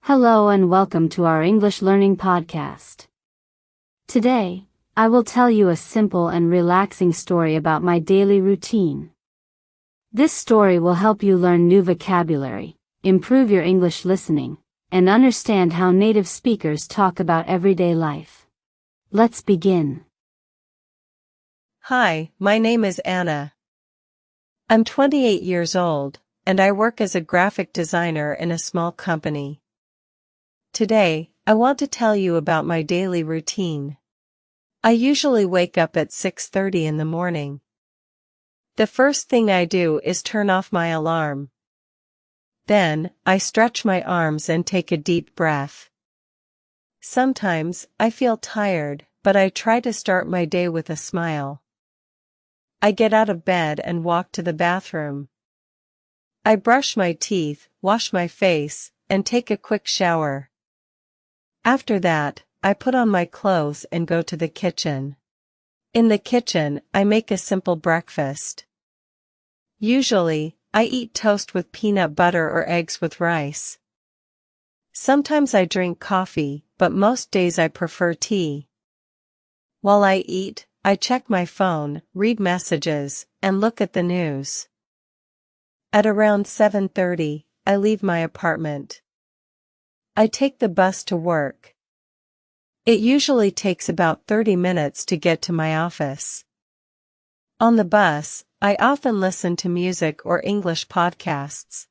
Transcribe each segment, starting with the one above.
Hello and welcome to our English Learning Podcast. Today, I will tell you a simple and relaxing story about my daily routine. This story will help you learn new vocabulary, improve your English listening, and understand how native speakers talk about everyday life. Let's begin. Hi, my name is Anna. I'm 28 years old, and I work as a graphic designer in a small company. Today, I want to tell you about my daily routine. I usually wake up at 6:30 in the morning. The first thing I do is turn off my alarm. Then, I stretch my arms and take a deep breath. Sometimes, I feel tired, but I try to start my day with a smile. I get out of bed and walk to the bathroom. I brush my teeth, wash my face, and take a quick shower. After that, I put on my clothes and go to the kitchen. In the kitchen, I make a simple breakfast. Usually, I eat toast with peanut butter or eggs with rice. Sometimes I drink coffee, but most days I prefer tea. While I eat, I check my phone, read messages, and look at the news. At around 7:30, I leave my apartment. I take the bus to work. It usually takes about 30 minutes to get to my office. On the bus, I often listen to music or English podcasts.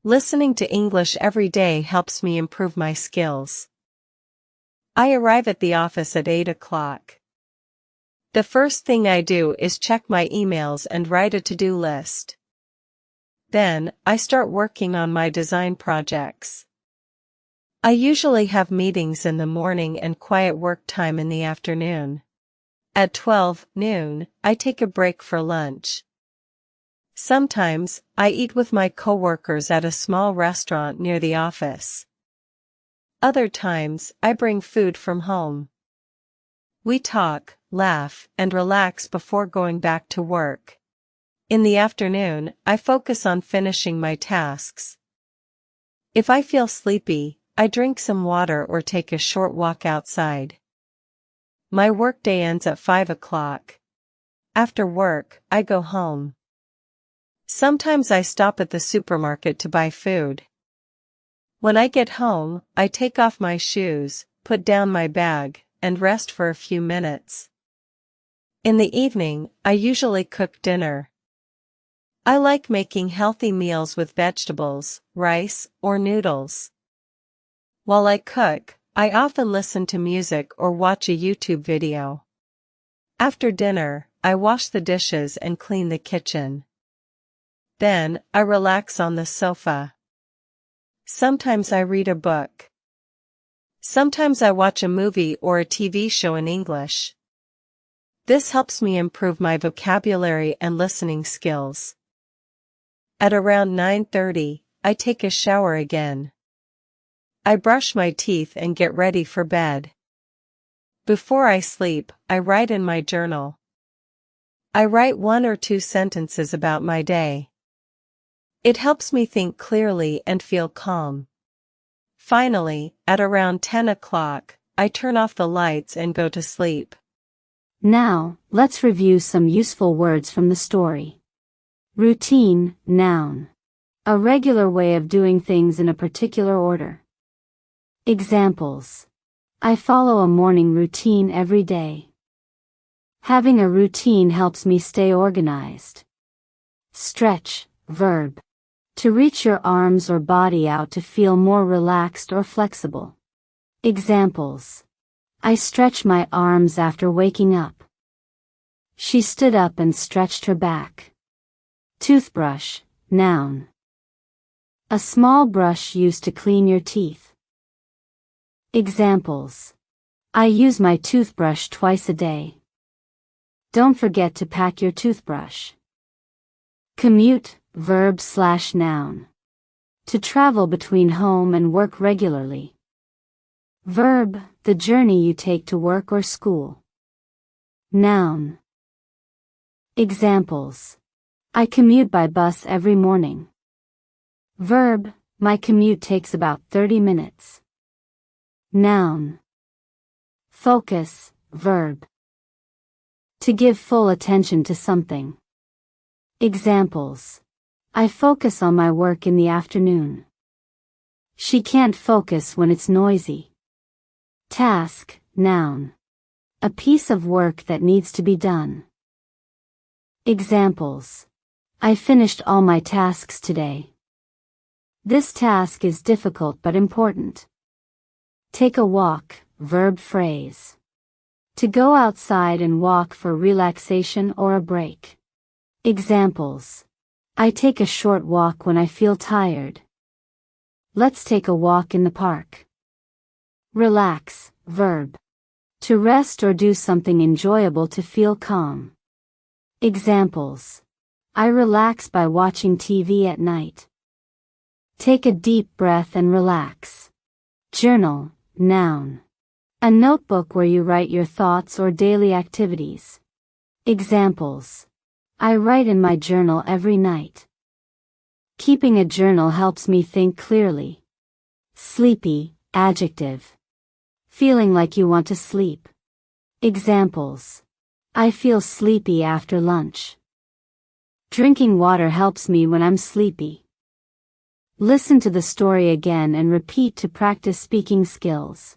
Listening to English every day helps me improve my skills. I arrive at the office at 8 o'clock. The first thing I do is check my emails and write a to-do list. Then, I start working on my design projects. I usually have meetings in the morning and quiet work time in the afternoon. At 12 noon, I take a break for lunch. Sometimes, I eat with my coworkers at a small restaurant near the office. Other times, I bring food from home. We talk, laugh, and relax before going back to work. In the afternoon, I focus on finishing my tasks. If I feel sleepy, I drink some water or take a short walk outside. My workday ends at 5 o'clock. After work, I go home. Sometimes I stop at the supermarket to buy food. When I get home, I take off my shoes, put down my bag, and rest for a few minutes. In the evening, I usually cook dinner. I like making healthy meals with vegetables, rice, or noodles. While I cook, I often listen to music or watch a YouTube video. After dinner, I wash the dishes and clean the kitchen. Then, I relax on the sofa. Sometimes I read a book. Sometimes I watch a movie or a TV show in English. This helps me improve my vocabulary and listening skills. At around 9:30, I take a shower again. I brush my teeth and get ready for bed. Before I sleep, I write in my journal. I write 1 or 2 sentences about my day. It helps me think clearly and feel calm. Finally, at around 10 o'clock, I turn off the lights and go to sleep. Now, let's review some useful words from the story. Routine, noun. A regular way of doing things in a particular order. Examples. I follow a morning routine every day. Having a routine helps me stay organized. Stretch, verb. To reach your arms or body out to feel more relaxed or flexible. Examples. I stretch my arms after waking up. She stood up and stretched her back. Toothbrush, noun. A small brush used to clean your teeth. Examples. I use my toothbrush twice a day. Don't forget to pack your toothbrush. Commute, verb/noun. To travel between home and work regularly. Verb, the journey you take to work or school. Noun. Examples. I commute by bus every morning. Verb, My commute takes about 30 minutes. Noun. Focus, verb. To give full attention to something. Examples. I focus on my work in the afternoon. She can't focus when it's noisy. Task, noun. A piece of work that needs to be done. Examples. I finished all my tasks today. This task is difficult but important. Take a walk, verb phrase. To go outside and walk for relaxation or a break. Examples. I take a short walk when I feel tired. Let's take a walk in the park. Relax, verb. To rest or do something enjoyable to feel calm. Examples. I relax by watching TV at night. Take a deep breath and relax. Journal, noun. A notebook where you write your thoughts or daily activities. Examples. I write in my journal every night. Keeping a journal helps me think clearly. Sleepy, adjective. Feeling like you want to sleep. Examples. I feel sleepy after lunch. Drinking water helps me when I'm sleepy. Listen to the story again and repeat to practice speaking skills.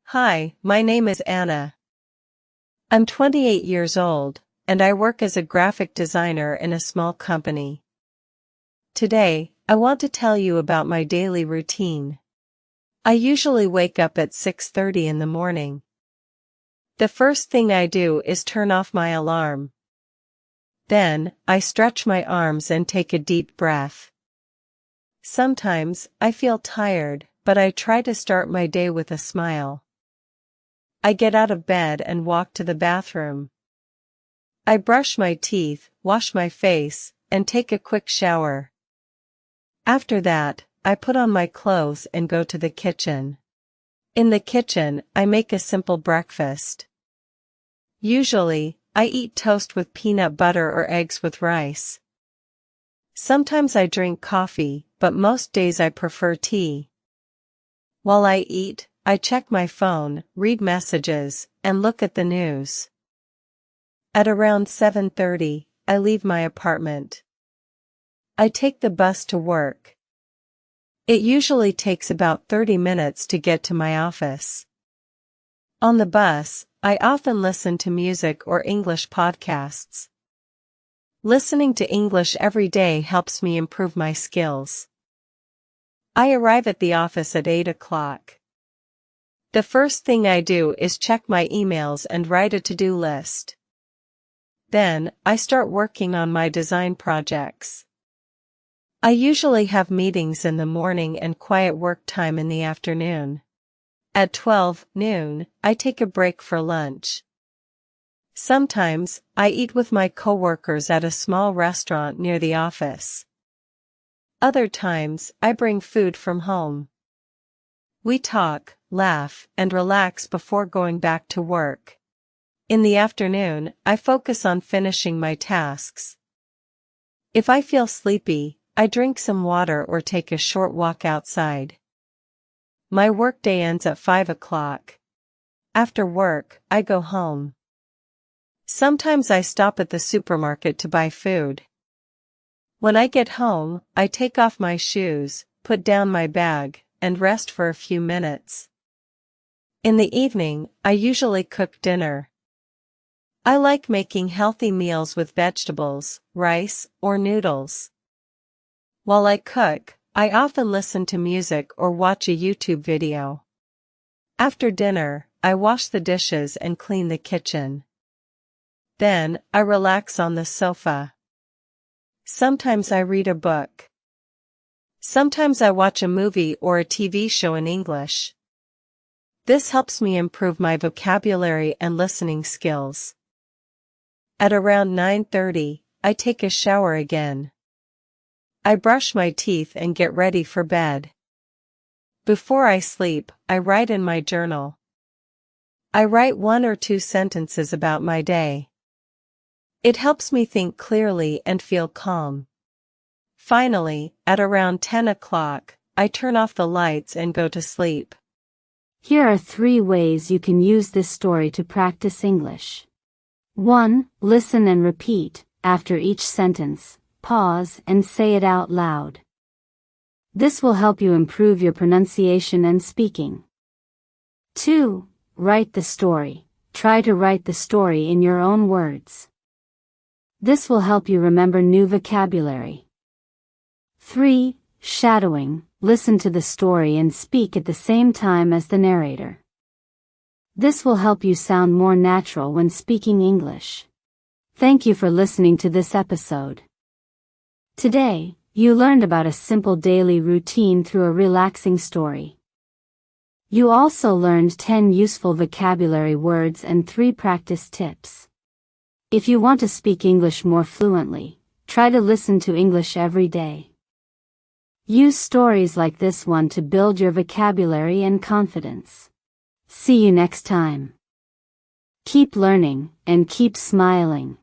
Hi, my name is Anna. I'm 28 years old, and I work as a graphic designer in a small company. Today, I want to tell you about my daily routine. I usually wake up at 6:30 in the morning. The first thing I do is turn off my alarm. Then, I stretch my arms and take a deep breath. Sometimes, I feel tired, but I try to start my day with a smile. I get out of bed and walk to the bathroom. I brush my teeth, wash my face, and take a quick shower. After that, I put on my clothes and go to the kitchen. In the kitchen, I make a simple breakfast. Usually, I eat toast with peanut butter or eggs with rice. Sometimes I drink coffee, but most days I prefer tea. While I eat, I check my phone, read messages, and look at the news. At around 7:30, I leave my apartment. I take the bus to work. It usually takes about 30 minutes to get to my office. On the bus, I often listen to music or English podcasts. Listening to English every day helps me improve my skills. I arrive at the office at 8 o'clock. The first thing I do is check my emails and write a to-do list. Then, I start working on my design projects. I usually have meetings in the morning and quiet work time in the afternoon. At 12 noon, I take a break for lunch. Sometimes, I eat with my coworkers at a small restaurant near the office. Other times, I bring food from home. We talk, laugh, and relax before going back to work. In the afternoon, I focus on finishing my tasks. If I feel sleepy, I drink some water or take a short walk outside. My workday ends at 5 o'clock. After work, I go home. Sometimes I stop at the supermarket to buy food. When I get home, I take off my shoes, put down my bag, and rest for a few minutes. In the evening, I usually cook dinner. I like making healthy meals with vegetables, rice, or noodles. While I cook, I often listen to music or watch a YouTube video. After dinner, I wash the dishes and clean the kitchen. Then, I relax on the sofa. Sometimes I read a book. Sometimes I watch a movie or a TV show in English. This helps me improve my vocabulary and listening skills. At around 9:30, I take a shower again. I brush my teeth and get ready for bed. Before I sleep, I write in my journal. I write 1 or 2 sentences about my day. It helps me think clearly and feel calm. Finally, at around 10 o'clock, I turn off the lights and go to sleep. Here are 3 ways you can use this story to practice English. 1. Listen and repeat. After each sentence, pause and say it out loud. This will help you improve your pronunciation and speaking. 2. Write the story. Try to write the story in your own words. This will help you remember new vocabulary. 3. Shadowing. Listen to the story and speak at the same time as the narrator. This will help you sound more natural when speaking English. Thank you for listening to this episode. Today, you learned about a simple daily routine through a relaxing story. You also learned 10 useful vocabulary words and 3 practice tips. If you want to speak English more fluently, try to listen to English every day. Use stories like this one to build your vocabulary and confidence. See you next time. Keep learning and keep smiling.